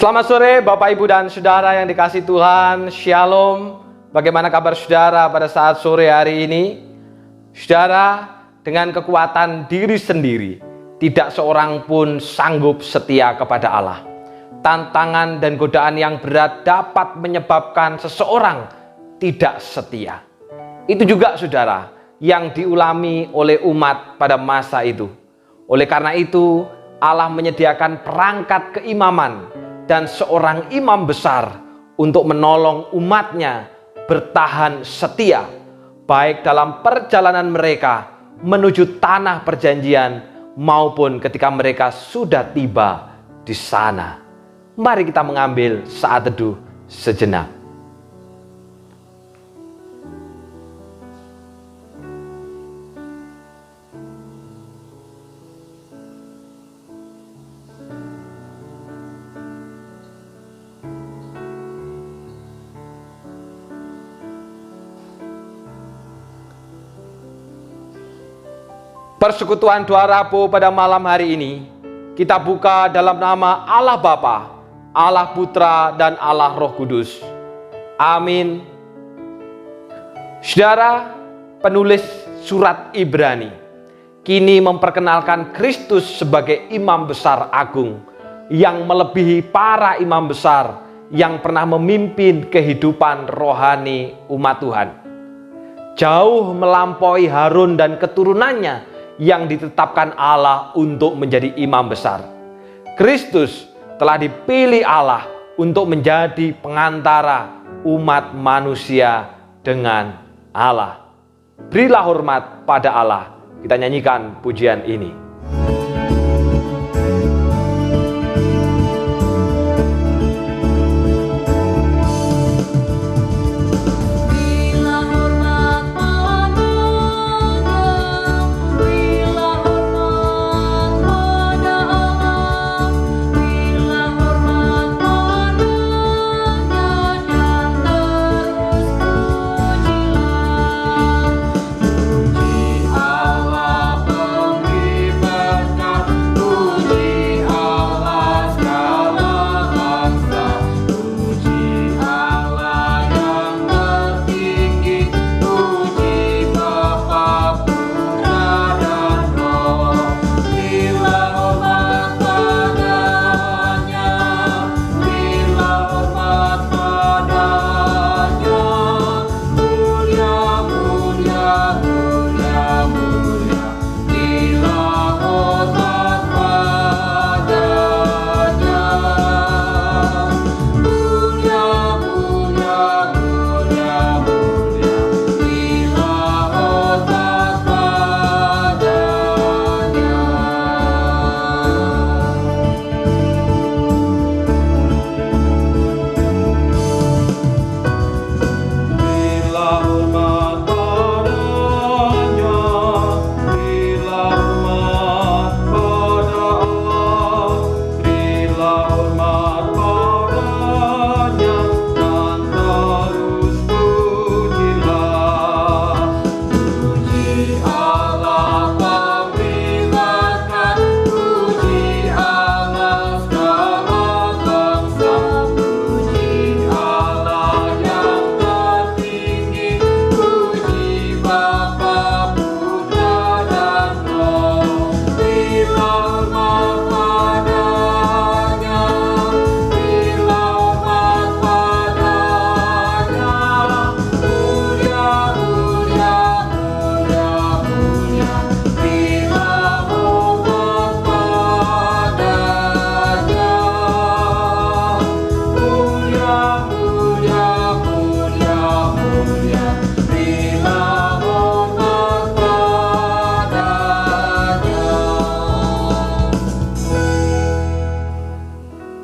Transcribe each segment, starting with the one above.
Selamat sore Bapak Ibu dan Saudara yang dikasihi Tuhan. Shalom. Bagaimana kabar saudara pada saat sore hari ini? Saudara, dengan kekuatan diri sendiri, tidak seorang pun sanggup setia kepada Allah. Tantangan dan godaan yang berat dapat menyebabkan seseorang tidak setia. Itu juga saudara yang diulami oleh umat pada masa itu. Oleh karena itu, Allah menyediakan perangkat keimaman dan seorang imam besar untuk menolong umatnya bertahan setia, baik dalam perjalanan mereka menuju tanah perjanjian maupun ketika mereka sudah tiba di sana. Mari kita mengambil saat teduh sejenak. Persekutuan doa Rabu pada malam hari ini kita buka dalam nama Allah Bapa, Allah Putra, dan Allah Roh Kudus. Amin. Saudara, penulis surat Ibrani kini memperkenalkan Kristus sebagai imam besar agung yang melebihi para imam besar yang pernah memimpin kehidupan rohani umat Tuhan. Jauh melampaui Harun dan keturunannya yang ditetapkan Allah untuk menjadi imam besar. Kristus telah dipilih Allah untuk menjadi pengantara umat manusia dengan Allah. Berilah hormat pada Allah. Kita nyanyikan pujian ini.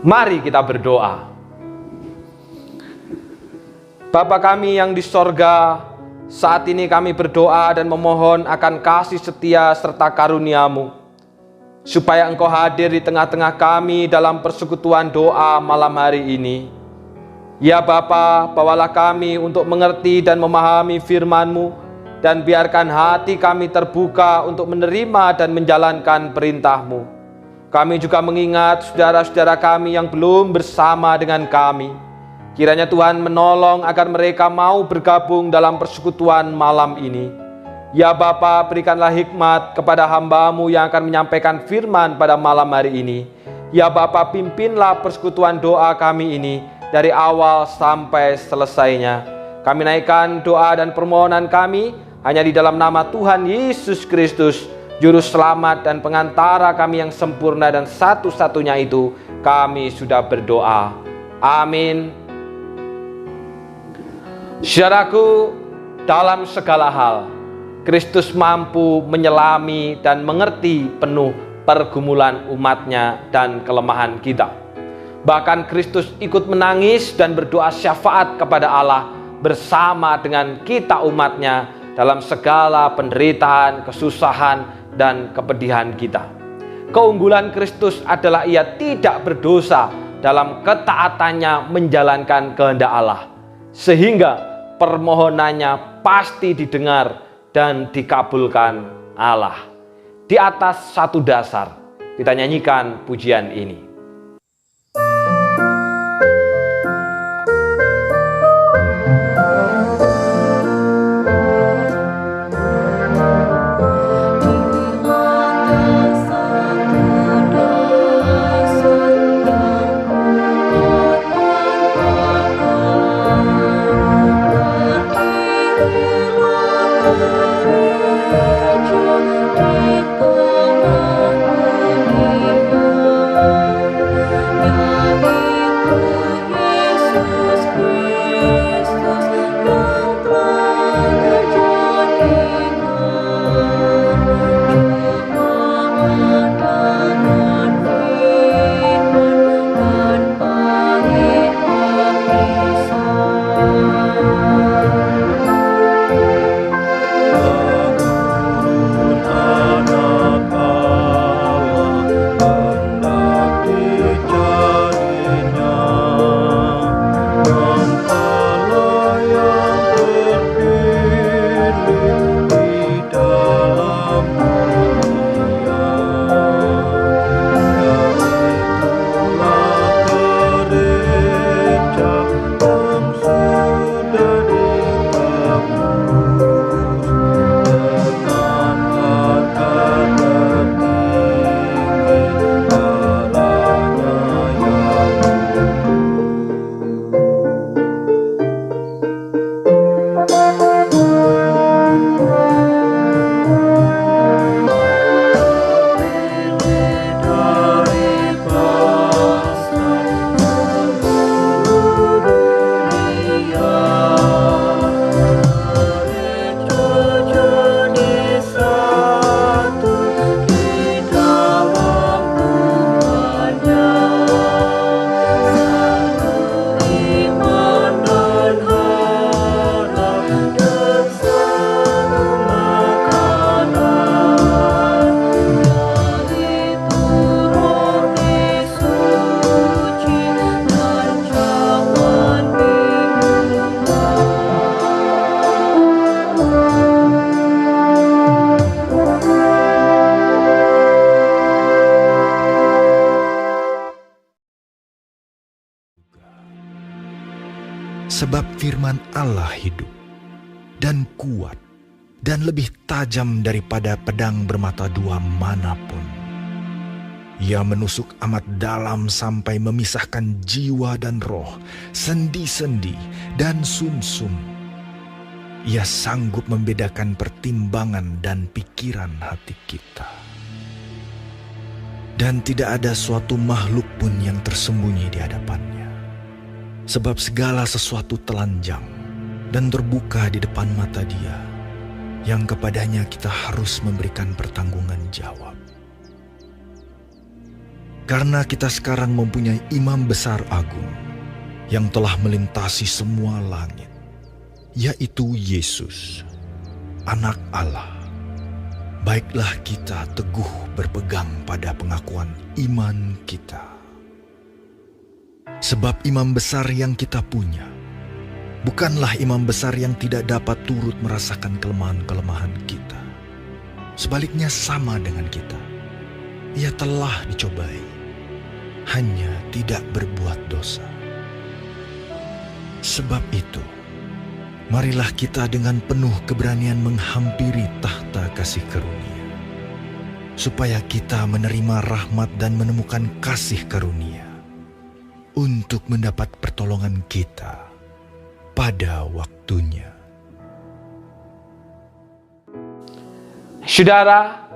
Mari kita berdoa. Bapa kami yang di sorga, saat ini kami berdoa dan memohon akan kasih setia serta karunia-Mu, supaya Engkau hadir di tengah-tengah kami dalam persekutuan doa malam hari ini. Ya Bapa, bawalah kami untuk mengerti dan memahami firman-Mu, dan biarkan hati kami terbuka untuk menerima dan menjalankan perintah-Mu. Kami juga mengingat saudara-saudara kami yang belum bersama dengan kami. Kiranya Tuhan menolong agar mereka mau bergabung dalam persekutuan malam ini. Ya Bapa, berikanlah hikmat kepada hamba-Mu yang akan menyampaikan firman pada malam hari ini. Ya Bapa, pimpinlah persekutuan doa kami ini dari awal sampai selesainya. Kami naikkan doa dan permohonan kami hanya di dalam nama Tuhan Yesus Kristus, Juru Selamat dan Pengantara kami yang sempurna dan satu-satunya itu kami sudah berdoa. Amin. Saudaraku, dalam segala hal, Kristus mampu menyelami dan mengerti penuh pergumulan umatnya dan kelemahan kita. Bahkan Kristus ikut menangis dan berdoa syafaat kepada Allah bersama dengan kita umatnya dalam segala penderitaan, kesusahan, dan kepedihan kita. Keunggulan Kristus adalah Ia tidak berdosa dalam ketaatannya menjalankan kehendak Allah, sehingga permohonannya pasti didengar dan dikabulkan Allah. Di atas satu dasar kita nyanyikan pujian ini. Sebab firman Allah hidup dan kuat dan lebih tajam daripada pedang bermata dua manapun. Ia menusuk amat dalam sampai memisahkan jiwa dan roh, sendi-sendi dan sumsum. Ia sanggup membedakan pertimbangan dan pikiran hati kita. Dan tidak ada suatu makhluk pun yang tersembunyi di hadapannya. Sebab segala sesuatu telanjang dan terbuka di depan mata Dia, yang kepadanya kita harus memberikan pertanggungan jawab. Karena kita sekarang mempunyai imam besar agung yang telah melintasi semua langit, yaitu Yesus, Anak Allah. Baiklah kita teguh berpegang pada pengakuan iman kita. Sebab imam besar yang kita punya bukanlah imam besar yang tidak dapat turut merasakan kelemahan-kelemahan kita. Sebaliknya sama dengan kita. Ia telah dicobai, hanya tidak berbuat dosa. Sebab itu, marilah kita dengan penuh keberanian menghampiri tahta kasih karunia, supaya kita menerima rahmat dan menemukan kasih karunia untuk mendapat pertolongan kita pada waktunya. Saudara,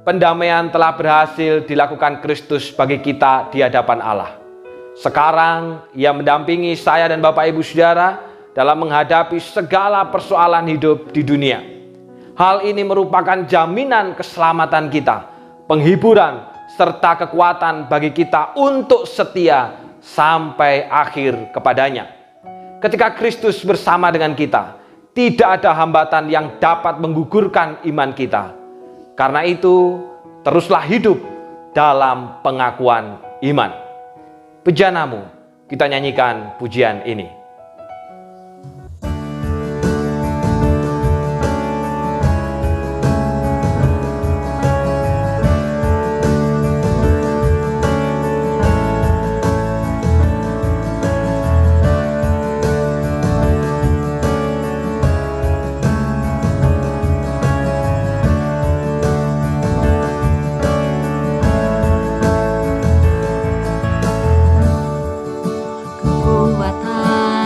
pendamaian telah berhasil dilakukan Kristus bagi kita di hadapan Allah. Sekarang Ia mendampingi saya dan Bapak Ibu Saudara dalam menghadapi segala persoalan hidup di dunia. Hal ini merupakan jaminan keselamatan kita, penghiburan, serta kekuatan bagi kita untuk setia sampai akhir kepadanya. Ketika Kristus bersama dengan kita, tidak ada hambatan yang dapat menggugurkan iman kita. Karena itu, teruslah hidup dalam pengakuan iman. Bejanamu, kita nyanyikan pujian ini. Kekuatan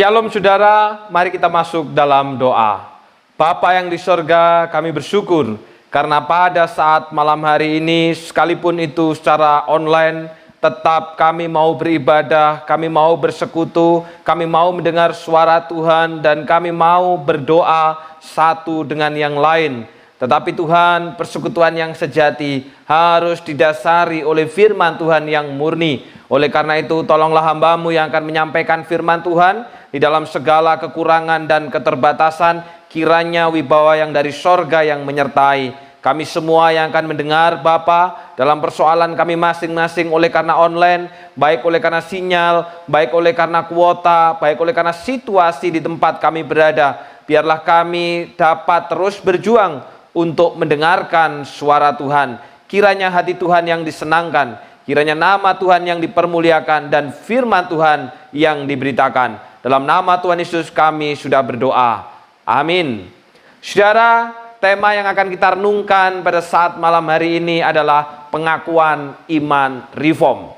Shalom saudara, mari kita masuk dalam doa. Bapa yang di sorga, kami bersyukur karena pada saat malam hari ini, sekalipun itu secara online, tetap kami mau beribadah, kami mau bersekutu, kami mau mendengar suara Tuhan, dan kami mau berdoa satu dengan yang lain. Tetapi Tuhan, persekutuan yang sejati harus didasari oleh firman Tuhan yang murni. Oleh karena itu, tolonglah hamba-Mu yang akan menyampaikan firman Tuhan di dalam segala kekurangan dan keterbatasan, kiranya wibawa yang dari sorga yang menyertai kami semua yang akan mendengar Bapa dalam persoalan kami masing-masing, oleh karena online, baik oleh karena sinyal, baik oleh karena kuota, baik oleh karena situasi di tempat kami berada. Biarlah kami dapat terus berjuang untuk mendengarkan suara Tuhan. Kiranya hati Tuhan yang disenangkan, kiranya nama Tuhan yang dipermuliakan, dan firman Tuhan yang diberitakan. Dalam nama Tuhan Yesus kami sudah berdoa. Amin. Saudara, tema yang akan kita renungkan pada saat malam hari ini adalah pengakuan iman reform.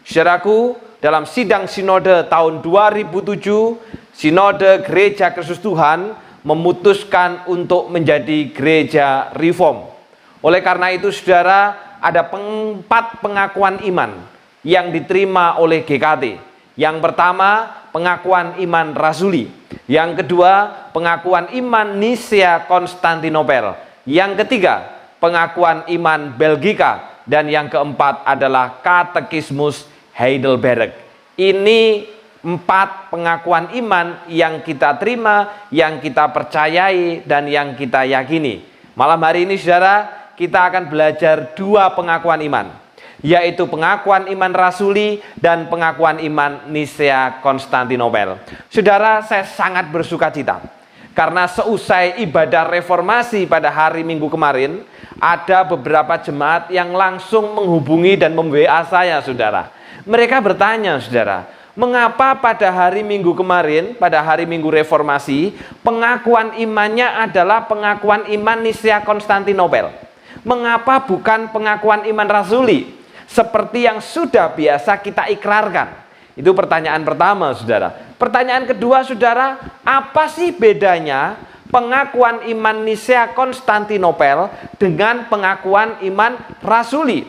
Saudaraku, dalam sidang sinode tahun 2007, Sinode Gereja Kristus Tuhan memutuskan untuk menjadi gereja reform. Oleh karena itu saudara, ada 4 pengakuan iman yang diterima oleh GKT. Yang pertama, pengakuan iman rasuli. Yang kedua, pengakuan iman Nicea Konstantinopel. Yang ketiga, pengakuan iman Belgika. Dan yang keempat adalah Katekismus Heidelberg. Ini 4 pengakuan iman yang kita terima, yang kita percayai, dan yang kita yakini. Malam hari ini saudara, kita akan belajar 2 pengakuan iman, yaitu pengakuan iman rasuli dan pengakuan iman Nicea Konstantinopel. Saudara, saya sangat bersuka cita karena seusai ibadah reformasi pada hari Minggu kemarin, ada beberapa jemaat yang langsung menghubungi dan mem-WA saya, saudara. Mereka bertanya, saudara, mengapa pada hari Minggu kemarin, pada hari Minggu reformasi, pengakuan imannya adalah pengakuan iman Nicea Konstantinopel? Mengapa bukan pengakuan iman rasuli seperti yang sudah biasa kita ikrarkan? Itu pertanyaan pertama, saudara. Pertanyaan kedua, saudara, apa sih bedanya pengakuan iman Nicea Konstantinopel dengan pengakuan iman rasuli?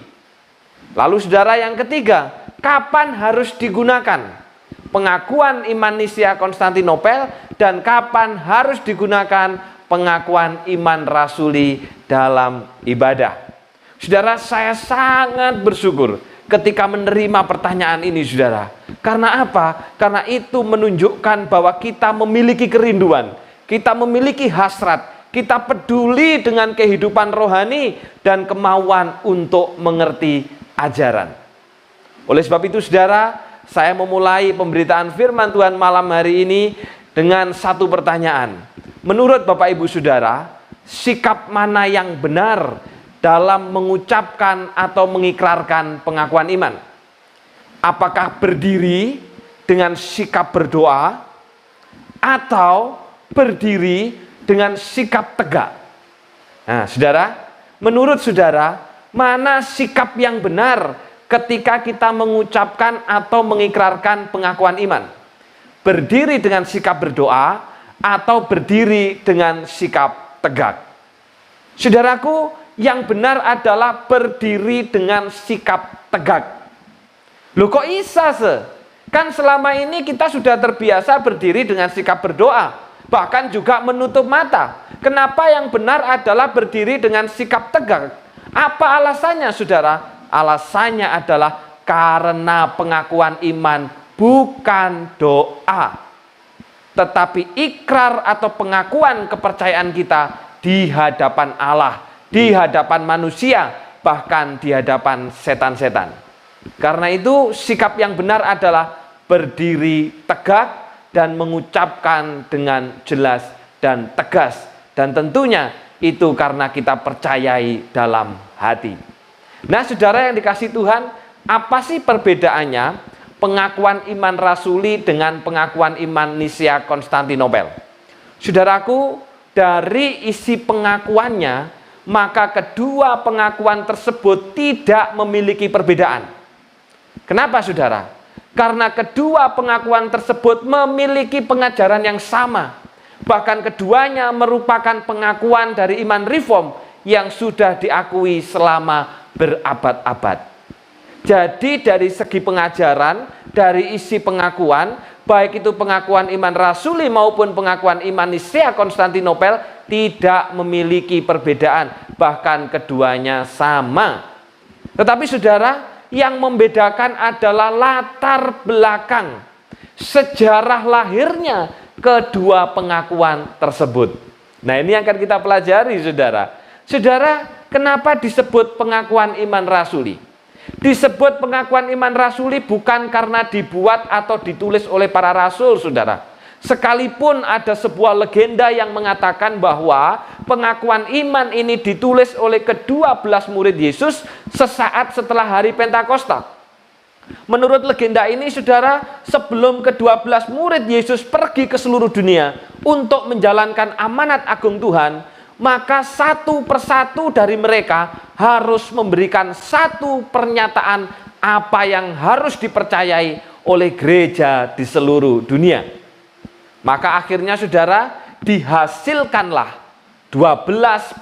Lalu saudara, yang ketiga, kapan harus digunakan pengakuan iman Nicea Konstantinopel dan kapan harus digunakan pengakuan iman rasuli dalam ibadah? Saudara, saya sangat bersyukur ketika menerima pertanyaan ini, saudara. Karena apa? Karena itu menunjukkan bahwa kita memiliki kerinduan, kita memiliki hasrat, kita peduli dengan kehidupan rohani dan kemauan untuk mengerti ajaran. Oleh sebab itu saudara, saya memulai pemberitaan firman Tuhan malam hari ini dengan satu pertanyaan. Menurut Bapak Ibu Saudara, sikap mana yang benar dalam mengucapkan atau mengikrarkan pengakuan iman? Apakah berdiri dengan sikap berdoa atau berdiri dengan sikap tegak? Nah, saudara, menurut saudara, mana sikap yang benar ketika kita mengucapkan atau mengikrarkan pengakuan iman? Berdiri dengan sikap berdoa atau berdiri dengan sikap tegak? Saudaraku, yang benar adalah berdiri dengan sikap tegak. Loh, kok bisa se? Kan selama ini kita sudah terbiasa berdiri dengan sikap berdoa, bahkan juga menutup mata. Kenapa yang benar adalah berdiri dengan sikap tegak? Apa alasannya, saudara? Alasannya adalah karena pengakuan iman bukan doa, tetapi ikrar atau pengakuan kepercayaan kita di hadapan Allah, di hadapan manusia, bahkan di hadapan setan-setan. Karena itu sikap yang benar adalah berdiri tegak dan mengucapkan dengan jelas dan tegas. Dan tentunya itu karena kita percayai dalam hati. Nah, saudara yang dikasihi Tuhan, apa sih perbedaannya pengakuan iman rasuli dengan pengakuan iman Nicea Konstantinopel? Saudaraku, dari isi pengakuannya, maka kedua pengakuan tersebut tidak memiliki perbedaan. Kenapa, saudara? Karena kedua pengakuan tersebut memiliki pengajaran yang sama. Bahkan keduanya merupakan pengakuan dari iman reform yang sudah diakui selama berabad-abad. Jadi dari segi pengajaran, dari isi pengakuan, baik itu pengakuan iman rasuli maupun pengakuan iman Nisea Konstantinopel tidak memiliki perbedaan, bahkan keduanya sama. Tetapi saudara, yang membedakan adalah latar belakang, sejarah lahirnya kedua pengakuan tersebut. Nah, ini yang akan kita pelajari, saudara. Saudara, kenapa disebut pengakuan iman rasuli? Disebut pengakuan iman rasuli bukan karena dibuat atau ditulis oleh para rasul, saudara. Sekalipun ada sebuah legenda yang mengatakan bahwa pengakuan iman ini ditulis oleh ke-12 murid Yesus sesaat setelah hari Pentakosta. Menurut legenda ini, saudara, sebelum ke-12 murid Yesus pergi ke seluruh dunia untuk menjalankan amanat agung Tuhan, maka satu persatu dari mereka harus memberikan satu pernyataan apa yang harus dipercayai oleh gereja di seluruh dunia. Maka akhirnya, saudara, dihasilkanlah 12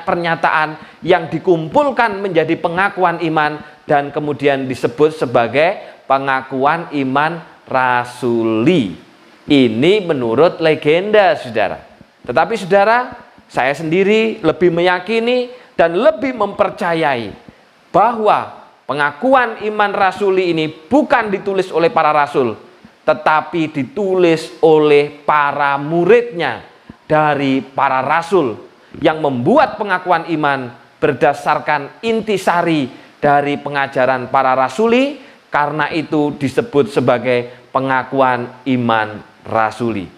pernyataan yang dikumpulkan menjadi pengakuan iman dan kemudian disebut sebagai pengakuan iman rasuli. Ini menurut legenda, saudara. Tetapi saudara, saya sendiri lebih meyakini dan lebih mempercayai bahwa pengakuan iman rasuli ini bukan ditulis oleh para rasul, tetapi ditulis oleh para muridnya dari para rasul yang membuat pengakuan iman berdasarkan intisari dari pengajaran para rasuli. Karena itu disebut sebagai pengakuan iman rasuli.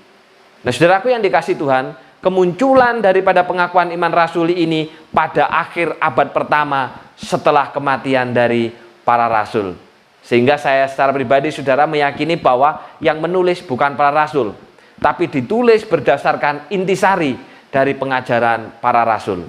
Nah, saudaraku yang dikasihi Tuhan, kemunculan daripada pengakuan iman rasuli ini pada akhir abad pertama setelah kematian dari para rasul. Sehingga saya secara pribadi, saudara, meyakini bahwa yang menulis bukan para rasul, tapi ditulis berdasarkan intisari dari pengajaran para rasul.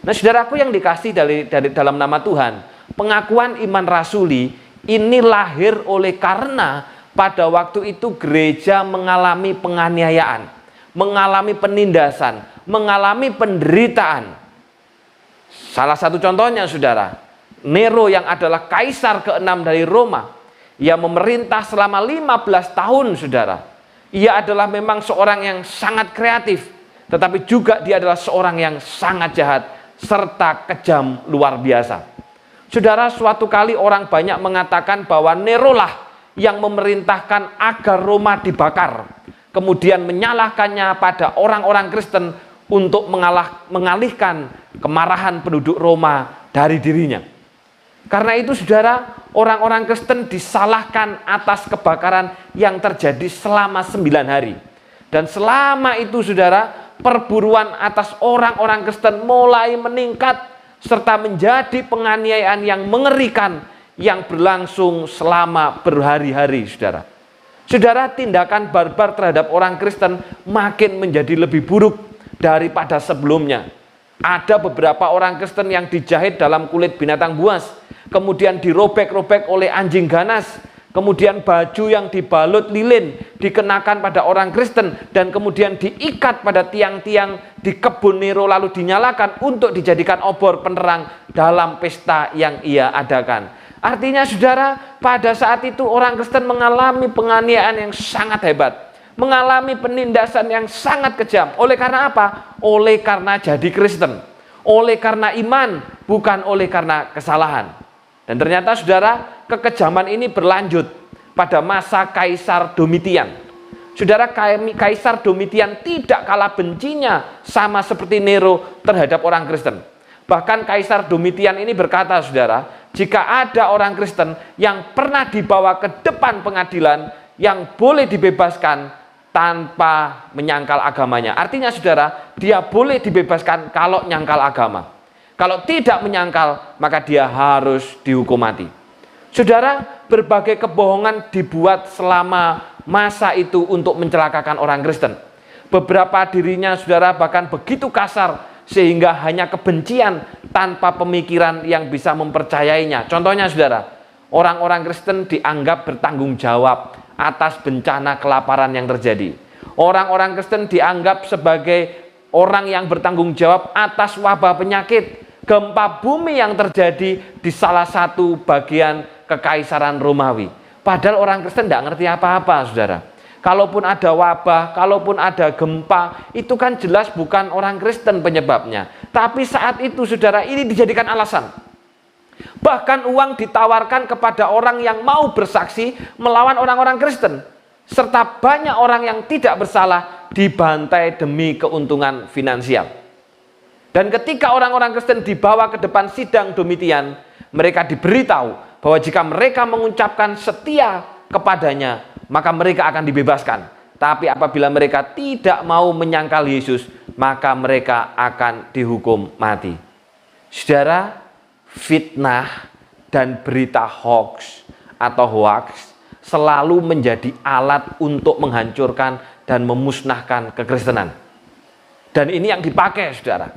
Nah, saudaraku yang dikasihi dari dalam nama Tuhan, pengakuan iman rasuli ini lahir oleh karena pada waktu itu gereja mengalami penganiayaan, mengalami penindasan, mengalami penderitaan. Salah satu contohnya, saudara, Nero yang adalah kaisar ke-6 dari Roma. Ia memerintah selama 15 tahun, saudara. Ia adalah memang seorang yang sangat kreatif, tetapi juga dia adalah seorang yang sangat jahat serta kejam luar biasa. Saudara, suatu kali orang banyak mengatakan bahwa Nero lah yang memerintahkan agar Roma dibakar, kemudian menyalahkannya pada orang-orang Kristen untuk mengalihkan kemarahan penduduk Roma dari dirinya. Karena itu, saudara, orang-orang Kristen disalahkan atas kebakaran yang terjadi selama 9 hari. Dan selama itu, saudara, perburuan atas orang-orang Kristen mulai meningkat serta menjadi penganiayaan yang mengerikan yang berlangsung selama berhari-hari, saudara. Saudara, tindakan barbar terhadap orang Kristen makin menjadi lebih buruk daripada sebelumnya. Ada beberapa orang Kristen yang dijahit dalam kulit binatang buas, kemudian dirobek-robek oleh anjing ganas, kemudian baju yang dibalut lilin dikenakan pada orang Kristen, dan kemudian diikat pada tiang-tiang di kebun Nero lalu dinyalakan untuk dijadikan obor penerang dalam pesta yang ia adakan. Artinya, saudara, pada saat itu orang Kristen mengalami penganiayaan yang sangat hebat, mengalami penindasan yang sangat kejam. Oleh karena apa? Oleh karena jadi Kristen, oleh karena iman, bukan oleh karena kesalahan. Dan ternyata, saudara, kekejaman ini berlanjut pada masa Kaisar Domitian. Saudara, Kaisar Domitian tidak kalah bencinya sama seperti Nero terhadap orang Kristen. Bahkan Kaisar Domitian ini berkata, saudara, jika ada orang Kristen yang pernah dibawa ke depan pengadilan yang boleh dibebaskan tanpa menyangkal agamanya. Artinya, saudara, dia boleh dibebaskan kalau nyangkal agama. Kalau tidak menyangkal, maka dia harus dihukum mati. Saudara, berbagai kebohongan dibuat selama masa itu untuk mencelakakan orang Kristen. Beberapa dirinya, saudara, bahkan begitu kasar sehingga hanya kebencian tanpa pemikiran yang bisa mempercayainya. Contohnya, saudara, Orang-orang Kristen dianggap bertanggung jawab atas bencana kelaparan yang terjadi. Orang-orang Kristen dianggap sebagai orang yang bertanggung jawab atas wabah penyakit, gempa bumi yang terjadi di salah satu bagian Kekaisaran Romawi. Padahal orang Kristen tidak ngerti apa-apa, saudara. Kalaupun ada wabah, kalaupun ada gempa, itu kan jelas bukan orang Kristen penyebabnya. Tapi saat itu, saudara, ini dijadikan alasan. Bahkan uang ditawarkan kepada orang yang mau bersaksi melawan orang-orang Kristen. Serta banyak orang yang tidak bersalah dibantai demi keuntungan finansial. Dan ketika orang-orang Kristen dibawa ke depan sidang Domitian, mereka diberitahu bahwa jika mereka mengucapkan setia kepadanya, maka mereka akan dibebaskan. Tapi apabila mereka tidak mau menyangkal Yesus, maka mereka akan dihukum mati. Saudara, fitnah dan berita hoax atau hoax selalu menjadi alat untuk menghancurkan dan memusnahkan kekristenan. Dan ini yang dipakai, saudara.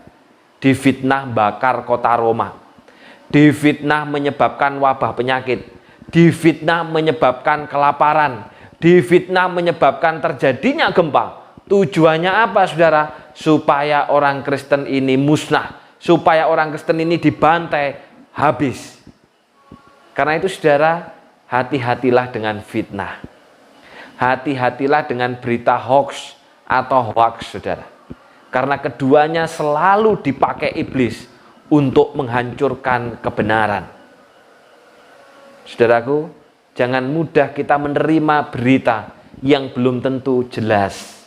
Difitnah bakar kota Roma, difitnah menyebabkan wabah penyakit, difitnah menyebabkan kelaparan, difitnah menyebabkan terjadinya gempa. Tujuannya apa, saudara? Supaya orang Kristen ini musnah, supaya orang Kristen ini dibantai habis. Karena itu, saudara, hati-hatilah dengan fitnah. Hati-hatilah dengan berita hoax atau hoax, saudara. Karena keduanya selalu dipakai iblis untuk menghancurkan kebenaran. Saudaraku, jangan mudah kita menerima berita yang belum tentu jelas.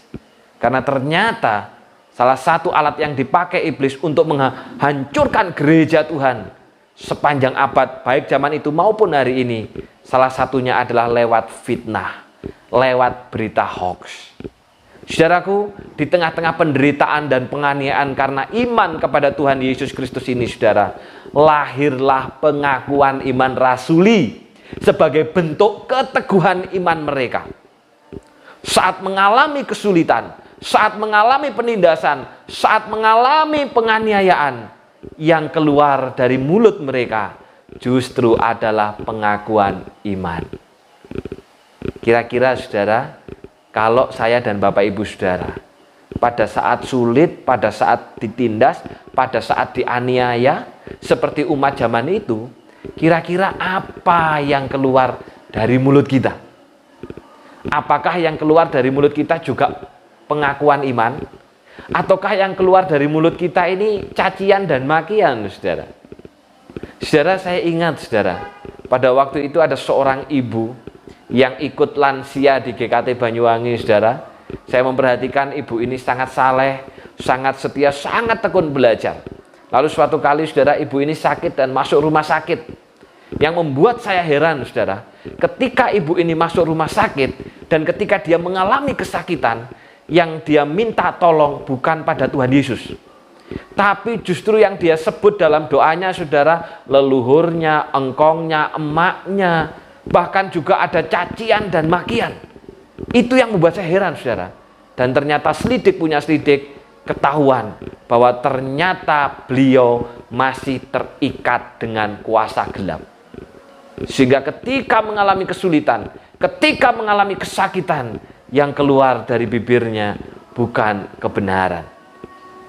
Karena ternyata salah satu alat yang dipakai iblis untuk menghancurkan gereja Tuhan sepanjang abad, baik zaman itu maupun hari ini, salah satunya adalah lewat fitnah, lewat berita hoax. Saudaraku, di tengah-tengah penderitaan dan penganiayaan karena iman kepada Tuhan Yesus Kristus ini, saudara, lahirlah pengakuan iman rasuli sebagai bentuk keteguhan iman mereka. Saat mengalami kesulitan, saat mengalami penindasan, saat mengalami penganiayaan, yang keluar dari mulut mereka justru adalah pengakuan iman. Kira-kira, saudara, kalau saya dan Bapak Ibu saudara pada saat sulit, pada saat ditindas, pada saat dianiaya seperti umat zaman itu, kira-kira apa yang keluar dari mulut kita? Apakah yang keluar dari mulut kita juga pengakuan iman? Ataukah yang keluar dari mulut kita ini cacian dan makian, saudara? Saudara, saya ingat, saudara, pada waktu itu ada seorang ibu yang ikut lansia di GKT Banyuwangi, saudara. Saya memperhatikan ibu ini sangat saleh, sangat setia, sangat tekun belajar. Lalu suatu kali, saudara, ibu ini sakit dan masuk rumah sakit. Yang membuat saya heran, saudara, ketika ibu ini masuk rumah sakit dan ketika dia mengalami kesakitan, yang dia minta tolong bukan pada Tuhan Yesus, tapi justru yang dia sebut dalam doanya, saudara, leluhurnya, engkongnya, emaknya, bahkan juga ada cacian dan makian. Itu yang membuat saya heran, saudara. Dan ternyata selidik punya selidik, ketahuan bahwa ternyata beliau masih terikat dengan kuasa gelap. Sehingga ketika mengalami kesulitan, ketika mengalami kesakitan, yang keluar dari bibirnya bukan kebenaran.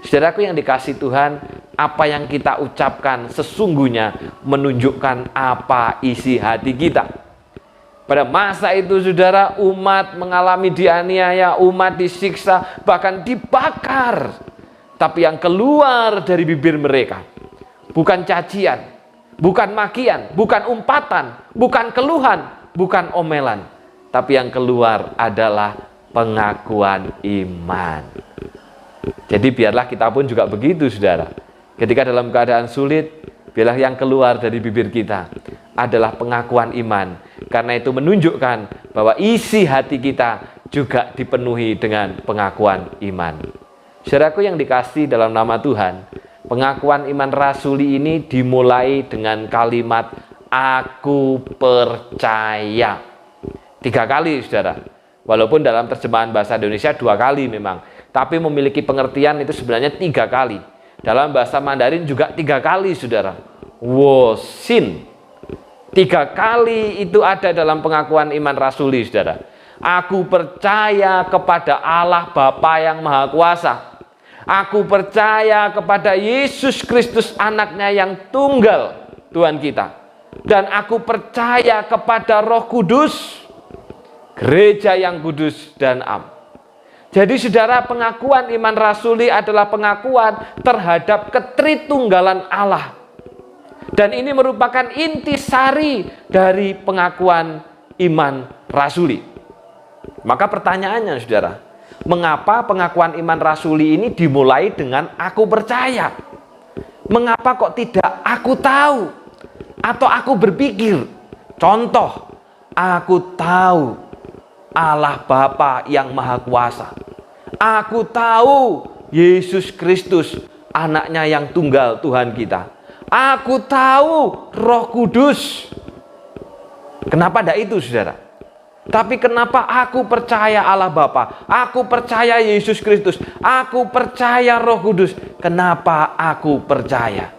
Saudaraku yang dikasihi Tuhan, apa yang kita ucapkan sesungguhnya menunjukkan apa isi hati kita. Pada masa itu, saudara, umat mengalami dianiaya, umat disiksa, bahkan dibakar. Tapi yang keluar dari bibir mereka bukan cacian, bukan makian, bukan umpatan, bukan keluhan, bukan omelan. Tapi yang keluar adalah pengakuan iman. Jadi biarlah kita pun juga begitu, saudara. Ketika dalam keadaan sulit, biarlah yang keluar dari bibir kita adalah pengakuan iman. Karena itu menunjukkan bahwa isi hati kita juga dipenuhi dengan pengakuan iman. Saudaraku yang dikasihi dalam nama Tuhan, pengakuan iman rasuli ini dimulai dengan kalimat aku percaya. 3 kali, saudara. Walaupun dalam terjemahan bahasa Indonesia 2 kali memang, tapi memiliki pengertian itu sebenarnya 3 kali. Dalam bahasa Mandarin juga 3 kali, saudara. Wo sin. 3 kali itu ada dalam pengakuan iman rasuli, saudara. Aku percaya kepada Allah Bapa yang Maha Kuasa. Aku percaya kepada Yesus Kristus anaknya yang tunggal, Tuhan kita. Dan aku percaya kepada Roh Kudus, gereja yang kudus dan am. Jadi saudara, pengakuan iman rasuli adalah pengakuan terhadap ketritunggalan Allah. Dan ini merupakan intisari dari pengakuan iman rasuli. Maka pertanyaannya saudara, mengapa pengakuan iman rasuli ini dimulai dengan aku percaya? Mengapa kok tidak aku tahu atau aku berpikir? Contoh, aku tahu Allah Bapa yang Maha Kuasa. Aku tahu Yesus Kristus anaknya yang tunggal Tuhan kita. Aku tahu Roh Kudus. Kenapa tidak itu saudara? Tapi kenapa aku percaya Allah Bapa? Aku percaya Yesus Kristus. Aku percaya Roh Kudus. Kenapa aku percaya?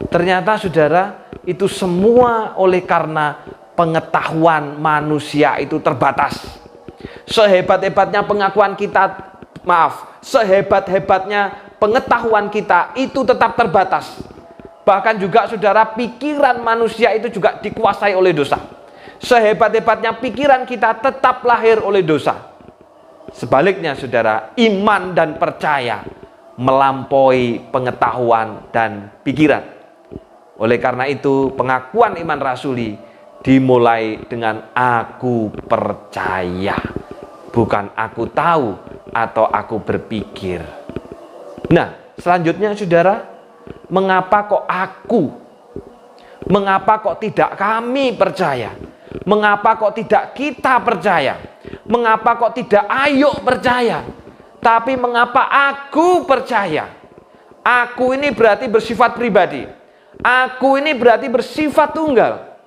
Ternyata saudara, itu semua oleh karena pengetahuan manusia itu terbatas. Sehebat-hebatnya pengakuan kita, sehebat-hebatnya pengetahuan kita itu tetap terbatas. Bahkan juga saudara, pikiran manusia itu juga dikuasai oleh dosa. Sehebat-hebatnya pikiran kita tetap lahir oleh dosa. Sebaliknya saudara, iman dan percaya melampaui pengetahuan dan pikiran. Oleh karena itu pengakuan iman rasuli dimulai dengan aku percaya, bukan aku tahu atau aku berpikir. Nah, selanjutnya saudara, mengapa kok aku? Mengapa kok tidak kami percaya? Mengapa kok tidak kita percaya? Mengapa kok tidak ayo percaya? Tapi mengapa aku percaya? Aku ini berarti bersifat pribadi. Aku ini berarti bersifat tunggal.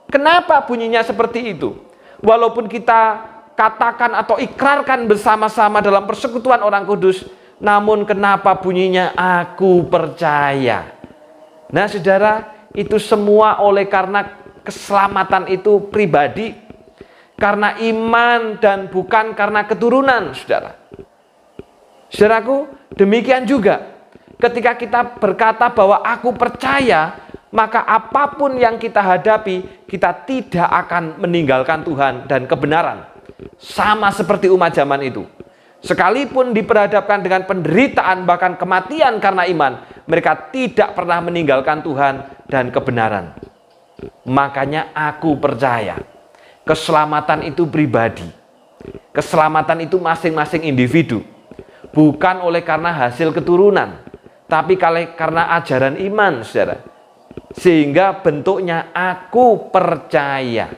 Kenapa bunyinya seperti itu? Walaupun kita katakan atau ikrarkan bersama-sama dalam persekutuan orang kudus, namun kenapa bunyinya aku percaya? Nah saudara, itu semua oleh karena keselamatan itu pribadi, karena iman dan bukan karena keturunan, saudara. Saudaraku, demikian juga ketika kita berkata bahwa aku percaya, maka apapun yang kita hadapi, kita tidak akan meninggalkan Tuhan dan kebenaran. Sama seperti umat zaman itu. Sekalipun diperhadapkan dengan penderitaan bahkan kematian karena iman, mereka tidak pernah meninggalkan Tuhan dan kebenaran. Makanya aku percaya, keselamatan itu pribadi. Keselamatan itu masing-masing individu. Bukan oleh karena hasil keturunan, tapi karena ajaran iman, saudara. Sehingga bentuknya aku percaya.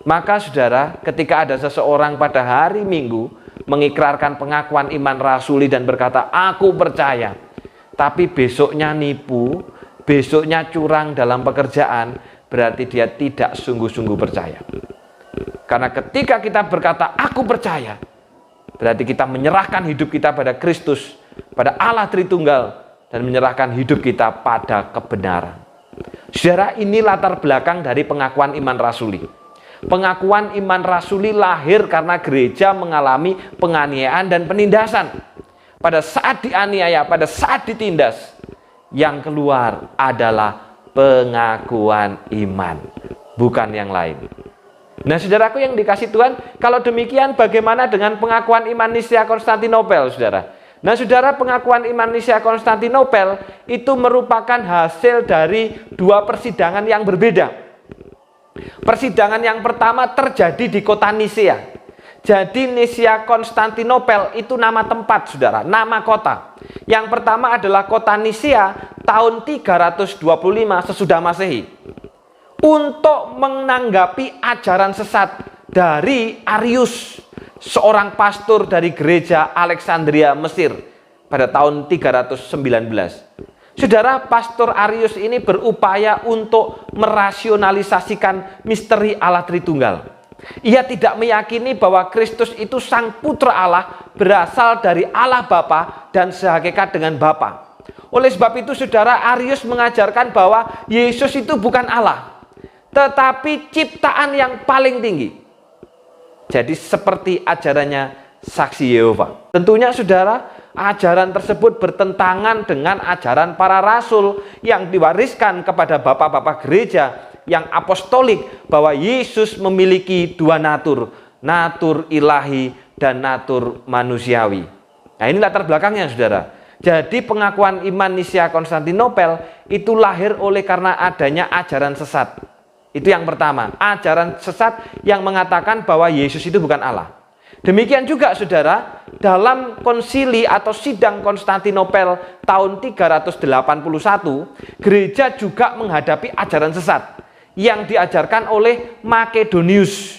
Maka saudara, ketika ada seseorang pada hari Minggu mengikrarkan pengakuan iman rasuli dan berkata aku percaya, tapi besoknya nipu, besoknya curang dalam pekerjaan, berarti dia tidak sungguh-sungguh percaya. Karena ketika kita berkata aku percaya, berarti kita menyerahkan hidup kita pada Kristus, pada Allah Tritunggal, dan menyerahkan hidup kita pada kebenaran. Saudara, ini latar belakang dari pengakuan iman rasuli. Pengakuan iman rasuli lahir karena gereja mengalami penganiayaan dan penindasan. Pada saat dianiaya, pada saat ditindas, yang keluar adalah pengakuan iman, bukan yang lain. Nah saudaraku yang dikasih Tuhan, kalau demikian bagaimana dengan pengakuan iman Nisea Konstantinopel, saudara? Nah saudara, pengakuan iman Nisea Konstantinopel itu merupakan hasil dari dua persidangan yang berbeda. Persidangan yang pertama terjadi di kota Nisea. Jadi Nisea Konstantinopel itu nama tempat, saudara, nama kota. Yang pertama adalah kota Nisea tahun 325 sesudah Masehi. Untuk menanggapi ajaran sesat dari Arius, seorang pastor dari gereja Alexandria, Mesir pada tahun 319. Saudara, pastor Arius ini berupaya untuk merasionalisasikan misteri Allah Tritunggal. Ia tidak meyakini bahwa Kristus itu sang putra Allah, berasal dari Allah Bapa dan sehakikat dengan Bapa. Oleh sebab itu saudara, Arius mengajarkan bahwa Yesus itu bukan Allah. tetapi ciptaan yang paling tinggi. Jadi seperti ajarannya Saksi Yehova. Tentunya saudara, ajaran tersebut bertentangan dengan ajaran para rasul yang diwariskan kepada bapak-bapak gereja yang apostolik, bahwa Yesus memiliki dua natur, natur ilahi dan natur manusiawi. Nah, ini latar belakangnya saudara. Jadi pengakuan iman Nicea Konstantinopel itu lahir oleh karena adanya ajaran sesat. Itu yang pertama, ajaran sesat yang mengatakan bahwa Yesus itu bukan Allah. Demikian juga saudara, dalam konsili atau sidang Konstantinopel tahun 381, gereja juga menghadapi ajaran sesat yang diajarkan oleh Makedonius,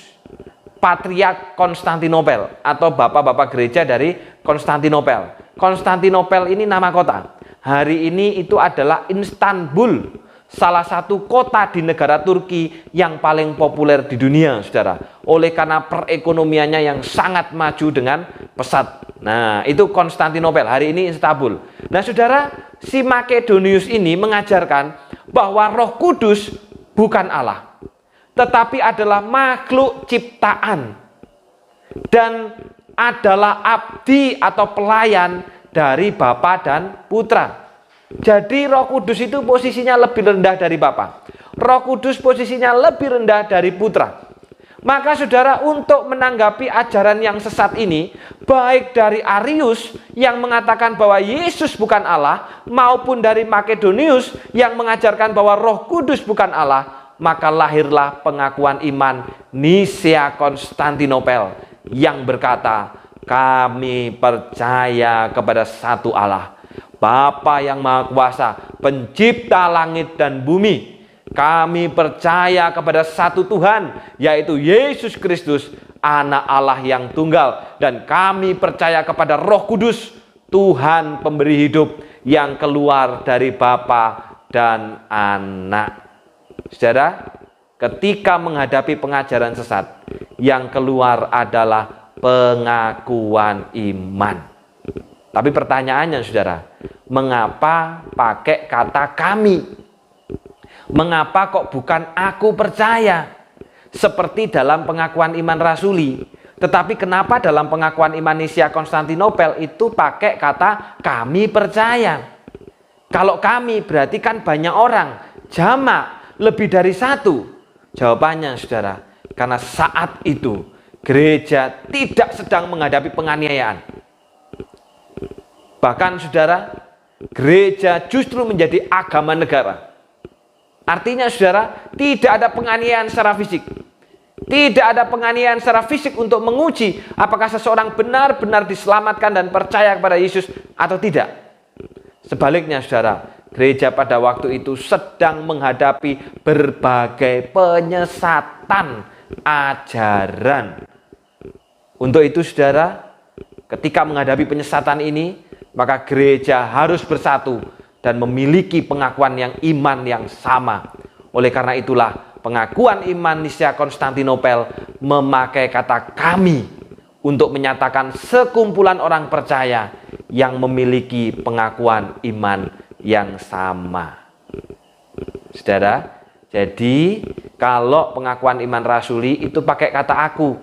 Patriark Konstantinopel atau bapak-bapak gereja dari Konstantinopel. Konstantinopel ini nama kota. Hari ini itu adalah Istanbul, salah satu kota di negara Turki yang paling populer di dunia, saudara. Oleh karena perekonomiannya yang sangat maju dengan pesat. Nah, itu Konstantinopel, hari ini Istanbul. Nah, saudara, si Makedonius ini mengajarkan bahwa Roh Kudus bukan Allah, tetapi adalah makhluk ciptaan dan adalah abdi atau pelayan dari Bapa dan Putra. Jadi Roh Kudus itu posisinya lebih rendah dari Bapa. Roh Kudus posisinya lebih rendah dari Putra. Maka saudara, untuk menanggapi ajaran yang sesat ini, baik dari Arius yang mengatakan bahwa Yesus bukan Allah, maupun dari Makedonius yang mengajarkan bahwa Roh Kudus bukan Allah, maka lahirlah pengakuan iman Nicea Konstantinopel yang berkata, kami percaya kepada satu Allah, Bapa yang Maha Kuasa, pencipta langit dan bumi. Kami percaya kepada satu Tuhan, yaitu Yesus Kristus, Anak Allah yang tunggal. Dan kami percaya kepada Roh Kudus, Tuhan pemberi hidup yang keluar dari Bapa dan Anak. Saudara, ketika menghadapi pengajaran sesat, yang keluar adalah pengakuan iman. Tapi pertanyaannya saudara, mengapa pakai kata kami? Mengapa kok bukan aku percaya? Seperti dalam pengakuan iman rasuli. Tetapi kenapa dalam pengakuan iman Nicea Konstantinopel itu pakai kata kami percaya? Kalau kami berarti kan banyak orang, jamak, lebih dari satu. Jawabannya saudara, karena saat itu gereja tidak sedang menghadapi penganiayaan. Bahkan saudara, gereja justru menjadi agama negara. Artinya saudara, tidak ada penganiayaan secara fisik. Tidak ada penganiayaan secara fisik untuk menguji apakah seseorang benar-benar diselamatkan dan percaya kepada Yesus atau tidak. Sebaliknya saudara, gereja pada waktu itu sedang menghadapi berbagai penyesatan ajaran. Untuk itu saudara, ketika menghadapi penyesatan ini, maka gereja harus bersatu dan memiliki pengakuan yang iman yang sama. Oleh karena itulah pengakuan iman Nicea Konstantinopel memakai kata kami untuk menyatakan sekumpulan orang percaya yang memiliki pengakuan iman yang sama. Saudara, jadi kalau pengakuan iman rasuli itu pakai kata aku,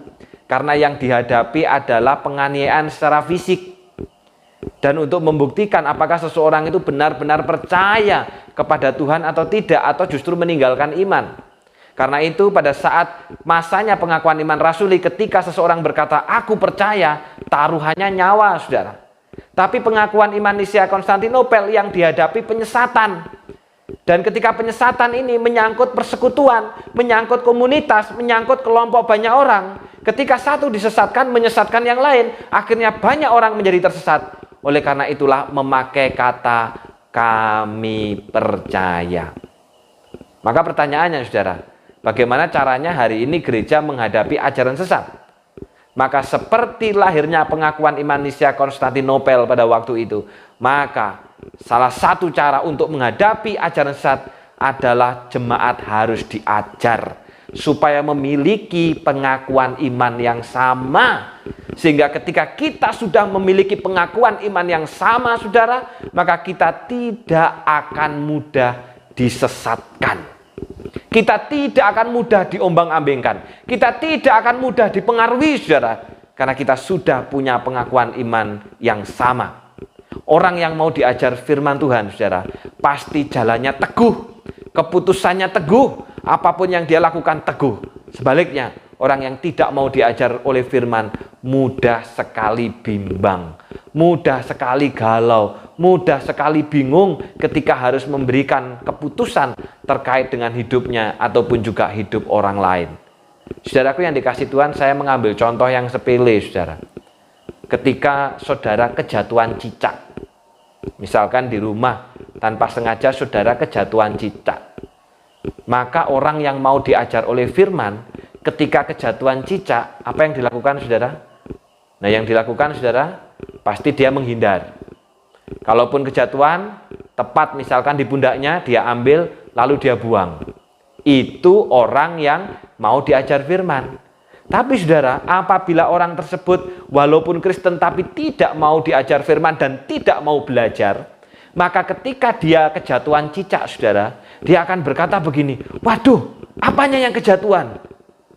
karena yang dihadapi adalah penganiayaan secara fisik. Dan untuk membuktikan apakah seseorang itu benar-benar percaya kepada Tuhan atau tidak, atau justru meninggalkan iman. Karena itu pada saat masanya pengakuan iman rasuli, ketika seseorang berkata aku percaya, taruhannya nyawa saudara. Tapi pengakuan iman Nicea Konstantinopel yang dihadapi penyesatan. Dan ketika penyesatan ini menyangkut persekutuan, menyangkut komunitas, menyangkut kelompok banyak orang. Ketika satu disesatkan, menyesatkan yang lain, akhirnya banyak orang menjadi tersesat. Oleh karena itulah memakai kata kami percaya. Maka pertanyaannya saudara, bagaimana caranya hari ini gereja menghadapi ajaran sesat? Maka seperti lahirnya pengakuan iman Nicea Konstantinopel pada waktu itu, maka salah satu cara untuk menghadapi ajaran sesat adalah jemaat harus diajar supaya memiliki pengakuan iman yang sama. Sehingga ketika kita sudah memiliki pengakuan iman yang sama saudara, maka kita tidak akan mudah disesatkan. Kita tidak akan mudah diombang-ambingkan. Kita tidak akan mudah dipengaruhi, saudara. Karena kita sudah punya pengakuan iman yang sama. Orang yang mau diajar firman Tuhan, saudara, pasti jalannya teguh. Keputusannya teguh. Apapun yang dia lakukan teguh. Sebaliknya, orang yang tidak mau diajar oleh firman mudah sekali bimbang. Mudah sekali galau, mudah sekali bingung ketika harus memberikan keputusan terkait dengan hidupnya ataupun juga hidup orang lain. Saudaraku yang dikasih Tuhan, saya mengambil contoh yang sepele, saudara. Ketika saudara kejatuhan cicak, misalkan di rumah tanpa sengaja saudara kejatuhan cicak, maka orang yang mau diajar oleh firman ketika kejatuhan cicak, apa yang dilakukan, saudara? Nah, yang dilakukan, saudara, pasti dia menghindar. Kalaupun kejatuhan, tepat misalkan di pundaknya, dia ambil, lalu dia buang. Itu orang yang mau diajar firman. Tapi saudara, apabila orang tersebut walaupun Kristen tapi tidak mau diajar firman dan tidak mau belajar, maka ketika dia kejatuhan cicak, saudara, dia akan berkata begini, waduh, apanya yang kejatuhan?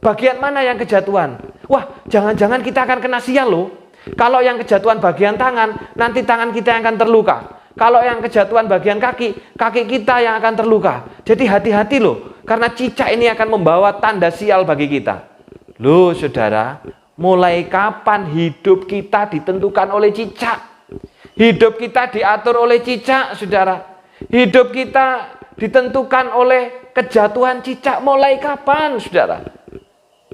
Bagian mana yang kejatuhan? Wah, jangan-jangan kita akan kena sial loh. Kalau yang kejatuhan bagian tangan, nanti tangan kita yang akan terluka. Kalau yang kejatuhan bagian kaki, kaki kita yang akan terluka. Jadi hati-hati loh, karena cicak ini akan membawa tanda sial bagi kita. Loh saudara, mulai kapan hidup kita ditentukan oleh cicak? Hidup kita diatur oleh cicak, saudara. Hidup kita ditentukan oleh kejatuhan cicak. Mulai kapan, saudara?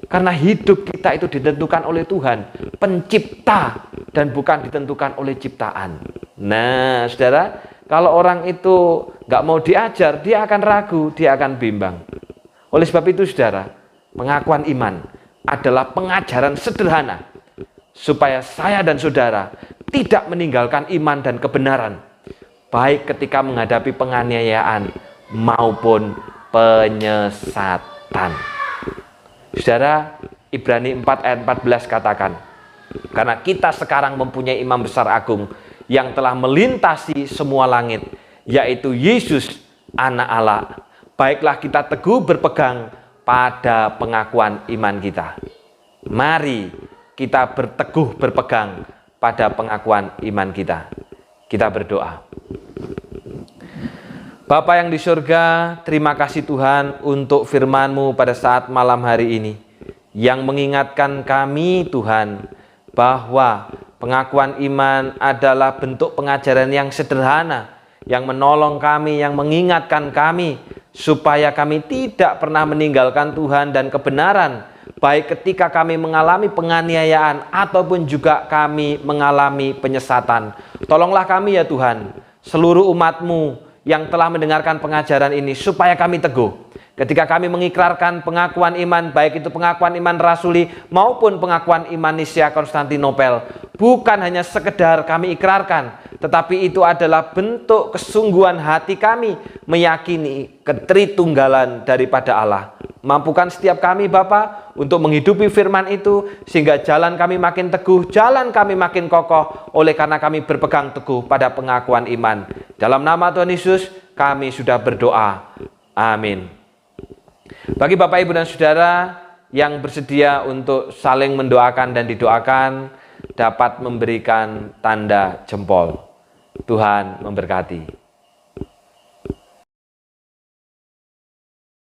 Karena hidup kita itu ditentukan oleh Tuhan, pencipta, dan bukan ditentukan oleh ciptaan. Nah, saudara, kalau orang itu nggak mau diajar, dia akan ragu, dia akan bimbang. Oleh sebab itu, saudara, pengakuan iman adalah pengajaran sederhana supaya saya dan saudara tidak meninggalkan iman dan kebenaran, baik ketika menghadapi penganiayaan maupun penyesatan. Saudara, Ibrani 4 ayat 14 katakan, karena kita sekarang mempunyai imam besar agung yang telah melintasi semua langit, yaitu Yesus anak Allah. Baiklah kita teguh berpegang pada pengakuan iman kita. Mari kita berteguh berpegang pada pengakuan iman kita. Kita berdoa. Bapa yang di surga, terima kasih Tuhan untuk firman-Mu pada saat malam hari ini, yang mengingatkan kami Tuhan, bahwa pengakuan iman adalah bentuk pengajaran yang sederhana, yang menolong kami, yang mengingatkan kami, supaya kami tidak pernah meninggalkan Tuhan dan kebenaran, baik ketika kami mengalami penganiayaan, ataupun juga kami mengalami penyesatan. Tolonglah kami ya Tuhan, seluruh umat-Mu, yang telah mendengarkan pengajaran ini, supaya kami teguh ketika kami mengikrarkan pengakuan iman, baik itu pengakuan iman rasuli maupun pengakuan iman Nicea Konstantinopel. Bukan hanya sekedar kami ikrarkan, tetapi itu adalah bentuk kesungguhan hati kami meyakini ketritunggalan daripada Allah. Mampukan setiap kami Bapa untuk menghidupi firman itu, sehingga jalan kami makin teguh, jalan kami makin kokoh, oleh karena kami berpegang teguh pada pengakuan iman. Dalam nama Tuhan Yesus kami sudah berdoa. Amin. Bagi Bapak, Ibu, dan Saudara yang bersedia untuk saling mendoakan dan didoakan, dapat memberikan tanda jempol. Tuhan memberkati.